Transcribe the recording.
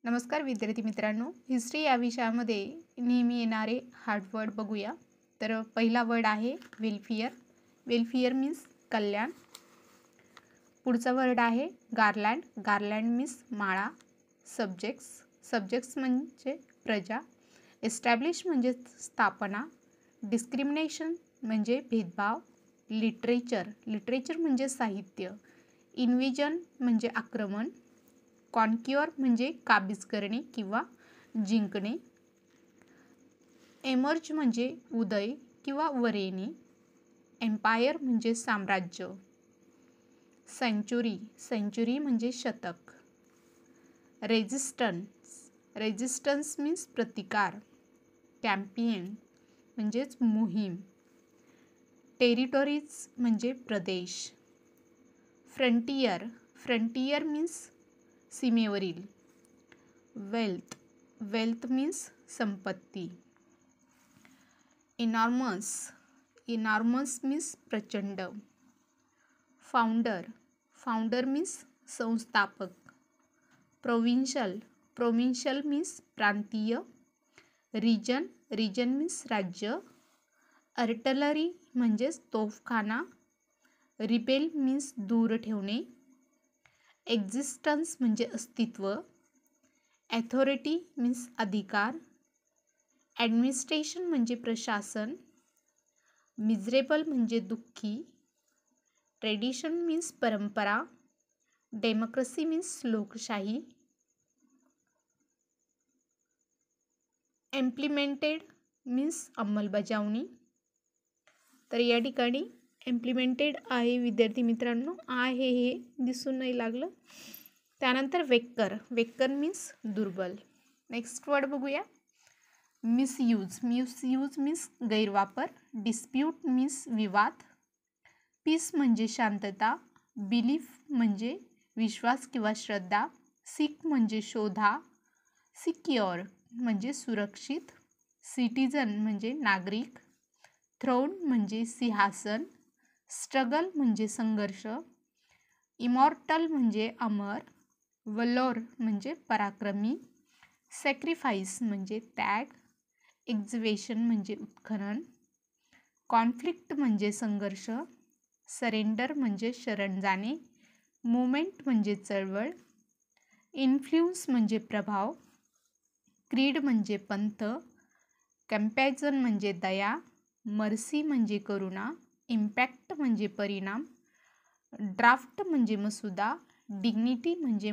नमस्कार विद्यार्थी मित्रांनो, हिस्ट्री या विषयामध्ये नेहमी येणारे हार्ड वर्ड बघूया. तर पहिला वर्ड आहे वेलफेअर. वेलफेअर मीन्स कल्याण. पुढचा वर्ड आहे गार्लँड. गार्लँड मीन्स माळा. सब्जेक्ट्स म्हणजे प्रजा. एस्टॅब्लिश म्हणजे स्थापना. डिस्क्रिमिनेशन म्हणजे भेदभाव. लिटरेचर म्हणजे साहित्य. इन्व्हेजन म्हणजे आक्रमण. कॉन्क्युअर म्हणजे काबीज करणे किंवा जिंकणे. एमर्ज म्हणजे उदय किंवा वर येणे. एम्पायर म्हणजे साम्राज्य. सेंचुरी म्हणजे शतक. रेजिस्टन्स मीन्स प्रतिकार. कॅम्पियन म्हणजेच मोहीम. टेरिटोरीज म्हणजे प्रदेश. फ्रंटियर मीन्स सीमेवरील. वेल्थ मीन्स संपत्ती. इनॉर्मस मीन्स प्रचंड. फाउंडर मीन्स संस्थापक. प्रोविन्शियल मीन्स प्रांतीय. रिजन मीन्स राज्य. आर्टिलरी म्हणजेच तोफखाना. रिपेल मीन्स दूर ठेवणे. एक्झिस्टन्स म्हणजे अस्तित्व. ऑथॉरिटी मीन्स अधिकार. ॲडमिनिस्ट्रेशन म्हणजे प्रशासन. मिझरेबल म्हणजे दुःखी. ट्रेडिशन मीन्स परंपरा. डेमोक्रेसी मीन्स लोकशाही. इम्प्लिमेंटेड मीन्स अंमलबजावणी. तर या ठिकाणी इम्प्लिमेंटेड आहे विद्यार्थी मित्रांनो, आहे हे दिसून नाही लागलं. त्यानंतर वेक्कर मीन्स दुर्बल. नेक्स्ट वर्ड बघूया मिसयूज मीन्स गैरवापर. डिस्प्यूट मीन्स विवाद. पीस म्हणजे शांतता. बिलीफ म्हणजे विश्वास किंवा श्रद्धा. सीक म्हणजे शोधा. सिक्युअर म्हणजे सुरक्षित. सिटिझन म्हणजे नागरिक. थ्रोन म्हणजे सिंहासन. स्ट्रगल म्हणजे संघर्ष. इमॉर्टल म्हणजे अमर. वलोर म्हणजे पराक्रमी. सॅक्रिफाईस म्हणजे त्याग. एक्झिबिशन म्हणजे उत्खनन. कॉन्फ्लिक्ट म्हणजे संघर्ष. सरेंडर म्हणजे शरण जाणे. मुवमेंट म्हणजे चळवळ. इन्फ्लुअन्स म्हणजे प्रभाव. क्रीड म्हणजे पंथ. कंपॅरिझन म्हणजे दया. मर्सी म्हणजे करुणा. इम्पॅक्ट म्हणजे परिणाम. ड्राफ्ट म्हणजे मसुदा. डिग्निटी म्हणजे